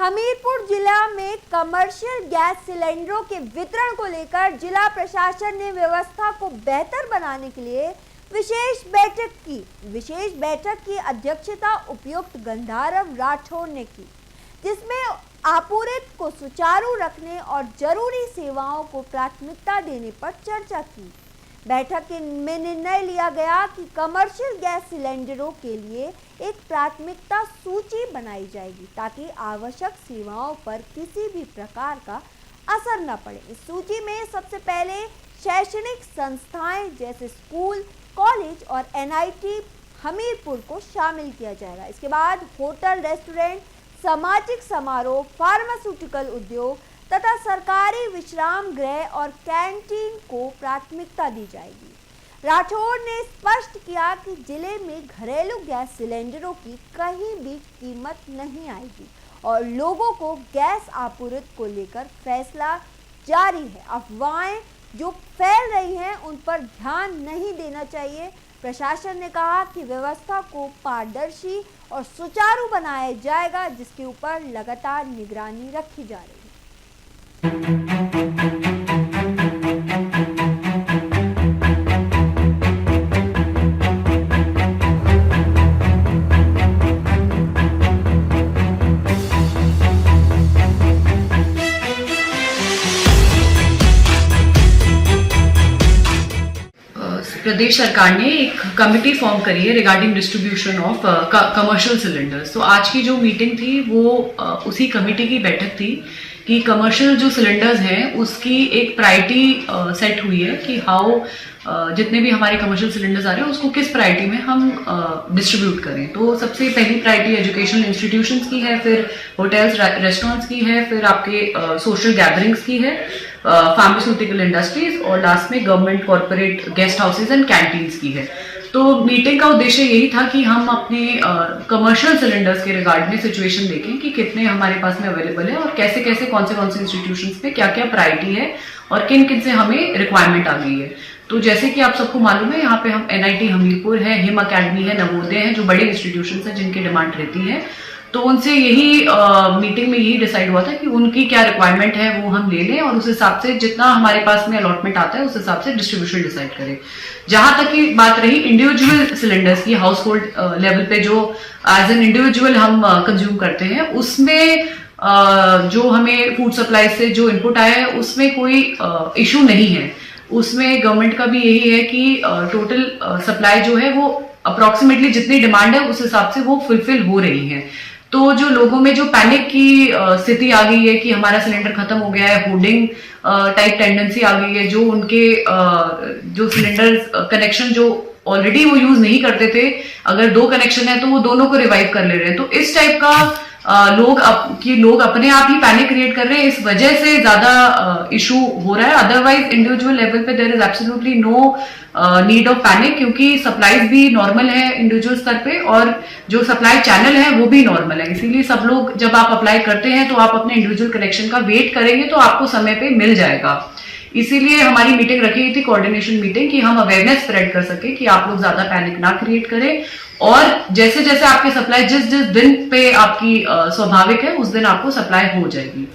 हमीरपुर जिला में commercial gas सिलेंडरों के वितरण को लेकर जिला प्रशासन ने व्यवस्था को बेहतर बनाने के लिए विशेष बैठक की अध्यक्षता उपायुक्त गंधाराम राठौर ने की, जिसमें आपूर्ति को सुचारू रखने और जरूरी सेवाओं को प्राथमिकता देने पर चर्चा की। बैठक में निर्णय लिया गया कि कमर्शियल गैस सिलेंडरों के लिए एक प्राथमिकता सूची बनाई जाएगी ताकि आवश्यक सेवाओं पर किसी भी प्रकार का असर न पड़े। इस सूची में सबसे पहले शैक्षणिक संस्थाएं जैसे स्कूल, कॉलेज और NIT हमीरपुर को शामिल किया जाएगा। इसके बाद होटल, रेस्टोरेंट, सामाजिक समारोह, फार्मास्यूटिकल उद्योग तथा सरकारी विश्राम गृह और कैंटीन को प्राथमिकता दी जाएगी। राठौर ने स्पष्ट किया कि जिले में घरेलू गैस सिलेंडरों की कहीं भी कीमत नहीं आएगी और लोगों को गैस आपूर्ति को लेकर फैसला जारी है। अफवाहें जो फैल रही हैं उन पर ध्यान नहीं देना चाहिए। प्रशासन ने कहा कि व्यवस्था को पारदर्शी और सुचारू बनाया जाएगा, जिसके ऊपर लगातार निगरानी रखी जा रही है। प्रदेश सरकार ने एक कमिटी फॉर्म करी है regarding distribution of commercial cylinders. तो आज की जो मीटिंग थी वो उसी कमिटी की बैठक थी कि कमर्शियल जो सिलेंडर्स हैं उसकी एक प्रायोरिटी सेट हुई है कि जितने भी हमारे कमर्शियल सिलेंडर्स आ रहे हैं उसको किस प्रायोरिटी में हम डिस्ट्रीब्यूट करें। तो सबसे पहली प्रायोरिटी एजुकेशनल इंस्टीट्यूशंस की है, फिर होटल्स रेस्टोरेंट्स की है, फिर आपके सोशल गैदरिंग्स की है, फार्मास्यूटिकल इंडस्ट्रीज और लास्ट में government corporate guest houses and canteens की है। तो मीटिंग का उद्देश्य यही था कि हम अपने कमर्शियल सिलेंडर्स के रिगार्ड में सिचुएशन देखें कि कितने हमारे पास में अवेलेबल है और कैसे कैसे कौन से इंस्टीट्यूशंस में क्या क्या प्रायोरिटी है और किन किन से हमें रिक्वायरमेंट आ गई है। तो जैसे कि आप सबको मालूम है, यहाँ पे हम NIT हमीरपुर है, हिम अकेडमी है, नवोदय है, जो बड़े इंस्टीट्यूशंस हैं जिनकी डिमांड रहती है। तो उनसे यही मीटिंग में यही डिसाइड हुआ था कि उनकी क्या रिक्वायरमेंट है वो हम ले लें और उस हिसाब से जितना हमारे पास में अलॉटमेंट आता है उस हिसाब से डिस्ट्रीब्यूशन डिसाइड करें। जहां तक की बात रही इंडिविजुअल सिलेंडर्स की, हाउस होल्ड लेवल पे जो एज एन इंडिविजुअल हम कंज्यूम करते हैं, उसमें जो हमें फूड सप्लाई से जो इनपुट आया है उसमें कोई इशू नहीं है। उसमें गवर्नमेंट का भी यही है कि टोटल सप्लाई जो है वो अप्रोक्सीमेटली जितनी डिमांड है उस हिसाब से वो फुलफिल हो रही है। तो जो लोगों में जो पैनिक की स्थिति आ गई है कि हमारा सिलेंडर खत्म हो गया है, होर्डिंग टाइप टेंडेंसी आ गई है, जो उनके जो सिलेंडर कनेक्शन जो ऑलरेडी वो यूज नहीं करते थे, अगर 2 कनेक्शन है तो वो दोनों को रिवाइव कर ले रहे हैं। तो इस टाइप का लोग अपने आप ही पैनिक क्रिएट कर रहे हैं, इस वजह से ज्यादा इशू हो रहा है। अदरवाइज इंडिविजुअल लेवल पे there is absolutely no need of panic, क्योंकि सप्लाईज भी नॉर्मल है इंडिविजुअल स्तर पे और जो सप्लाई चैनल है वो भी नॉर्मल है। इसीलिए सब लोग जब आप अप्लाई करते हैं तो आप अपने इंडिविजुअल कनेक्शन का वेट करेंगे तो आपको समय पे मिल जाएगा। इसीलिए हमारी मीटिंग रखी गई थी, कोऑर्डिनेशन मीटिंग, कि हम अवेयरनेस स्प्रेड कर सके कि आप लोग ज्यादा पैनिक ना क्रिएट करें और जैसे जैसे आपकी सप्लाई जिस जिस दिन पे आपकी स्वाभाविक है उस दिन आपको सप्लाई हो जाएगी।